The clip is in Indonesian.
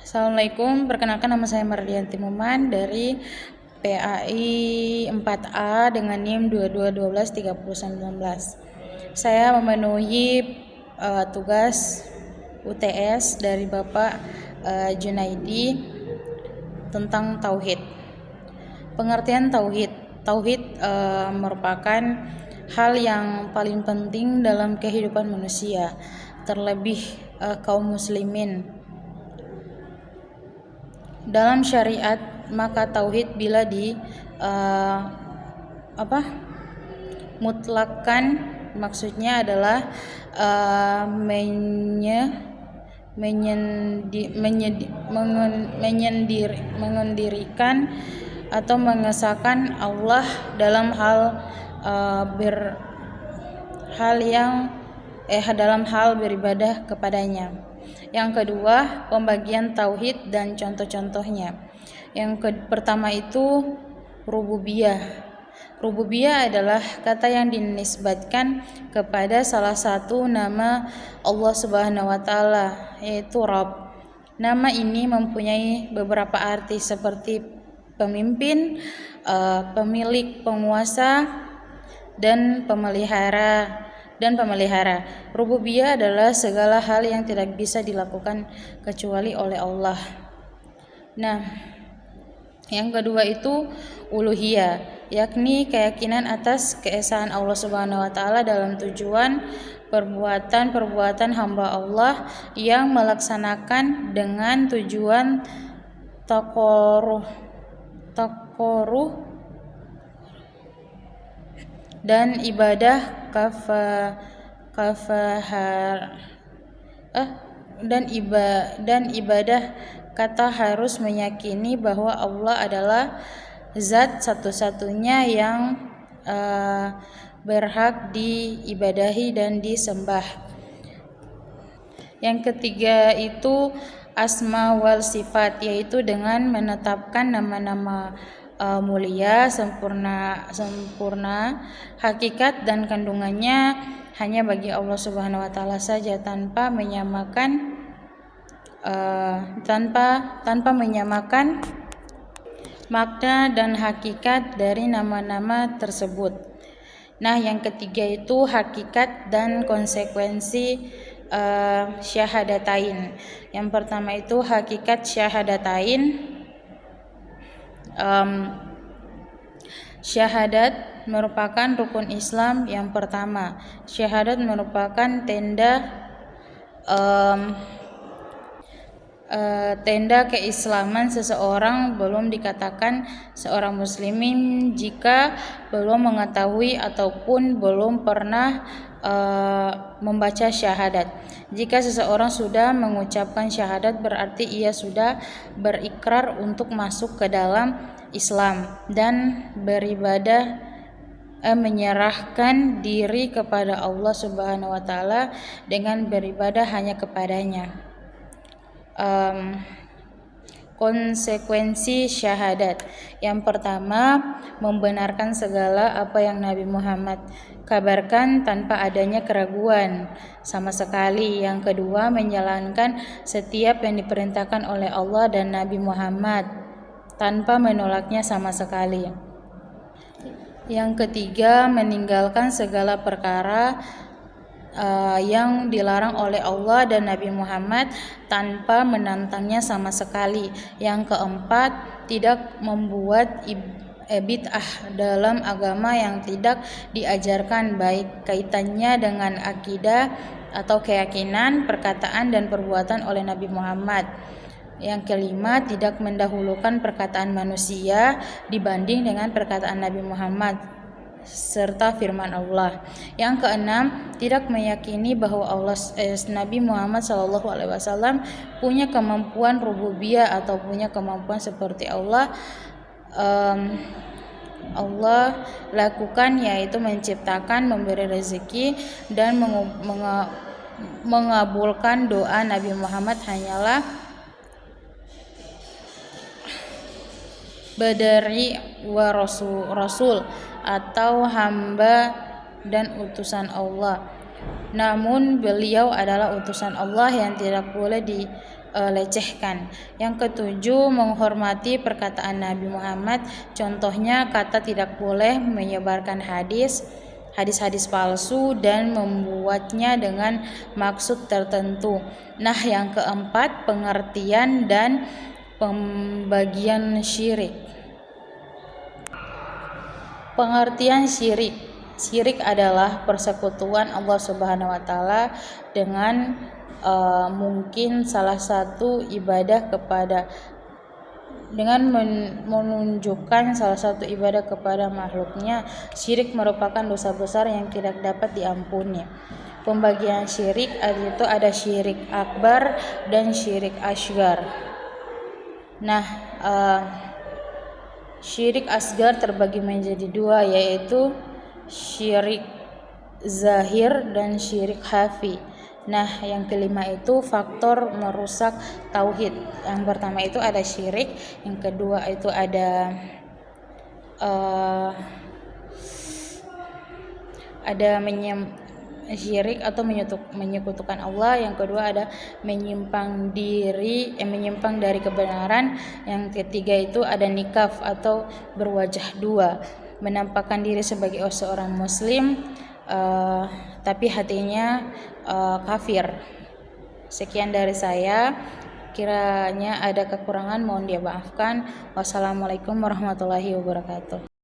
Assalamualaikum, perkenalkan nama saya Mardianti Muman dari PAI 4A dengan NIM 22123019. Saya memenuhi tugas UTS dari Bapak Junaidi tentang tauhid. Pengertian tauhid. Tauhid merupakan hal yang paling penting dalam kehidupan manusia, terlebih kaum muslimin. Dalam syariat, maka tauhid bila mutlakkan, maksudnya adalah mendirikan atau mengesahkan Allah dalam dalam hal beribadah kepadanya. Yang kedua, pembagian tauhid dan contoh-contohnya. Pertama itu rububiyah. Rububiyah adalah kata yang dinisbatkan kepada salah satu nama Allah Subhanahu wa taala, yaitu Rabb. Nama ini mempunyai beberapa arti seperti pemimpin, pemilik, penguasa, dan pemelihara. Rububiyah adalah segala hal yang tidak bisa dilakukan kecuali oleh Allah. Nah, yang kedua itu uluhiyah, yakni keyakinan atas keesaan Allah Subhanahu wa taala dalam tujuan perbuatan hamba Allah yang melaksanakan dengan tujuan taqarrub dan ibadah ibadah kata harus meyakini bahwa Allah adalah zat satu-satunya yang berhak diibadahi dan disembah. Yang ketiga itu asma wal sifat, yaitu dengan menetapkan nama-nama mulia, sempurna, hakikat dan kandungannya hanya bagi Allah Subhanahu wa taala saja, tanpa menyamakan makna dan hakikat dari nama-nama tersebut. Nah, yang ketiga itu hakikat dan konsekuensi syahadatain. Yang pertama itu hakikat syahadatain. Syahadat merupakan rukun Islam yang pertama. Syahadat merupakan tenda keislaman seseorang, belum dikatakan seorang muslimin jika belum mengetahui ataupun belum pernah membaca syahadat. Jika seseorang sudah mengucapkan syahadat, berarti ia sudah berikrar untuk masuk ke dalam Islam dan beribadah, menyerahkan diri kepada Allah Subhanahu wa taala dengan beribadah hanya kepadanya. Konsekuensi syahadat. Yang pertama, membenarkan segala apa yang Nabi Muhammad kabarkan tanpa adanya keraguan sama sekali. Yang kedua, menjalankan setiap yang diperintahkan oleh Allah dan Nabi Muhammad tanpa menolaknya sama sekali. Yang ketiga, meninggalkan segala perkara yang dilarang oleh Allah dan Nabi Muhammad tanpa menantangnya sama sekali. Yang keempat, tidak membuat bid'ah dalam agama yang tidak diajarkan, baik kaitannya dengan akidah atau keyakinan, perkataan dan perbuatan oleh Nabi Muhammad. Yang kelima, tidak mendahulukan perkataan manusia dibanding dengan perkataan Nabi Muhammad serta firman Allah. Yang keenam, tidak meyakini bahwa Nabi Muhammad SAW punya kemampuan rububiyah atau punya kemampuan seperti Allah lakukan, yaitu menciptakan, memberi rezeki dan mengabulkan doa. Nabi Muhammad hanyalah badari wa rasul atau hamba dan utusan Allah. Namun beliau adalah utusan Allah yang tidak boleh lecehkan. Yang ketujuh, menghormati perkataan Nabi Muhammad. Contohnya kata tidak boleh menyebarkan hadis-hadis palsu dan membuatnya dengan maksud tertentu. Nah, yang keempat, pengertian dan pembagian syirik. Pengertian syirik. Syirik adalah persekutuan Allah Subhanahu wa taala dengan mungkin salah satu ibadah kepada dengan menunjukkan salah satu ibadah kepada makhluknya. Syirik merupakan dosa besar yang tidak dapat diampuni. Pembagian syirik itu ada syirik akbar dan syirik asghar. Nah, syirik asghar terbagi menjadi dua, yaitu syirik zahir dan syirik khafi. Nah, yang kelima itu faktor merusak tauhid. Yang pertama itu ada syirik, yang kedua itu ada syirik atau menyekutukan Allah. Yang kedua ada menyimpang dari kebenaran. Yang ketiga itu ada nikaf atau berwajah dua, menampakkan diri sebagai seorang muslim tapi hatinya kafir. Sekian dari saya, kiranya ada kekurangan mohon dimaafkan. Wassalamualaikum warahmatullahi wabarakatuh.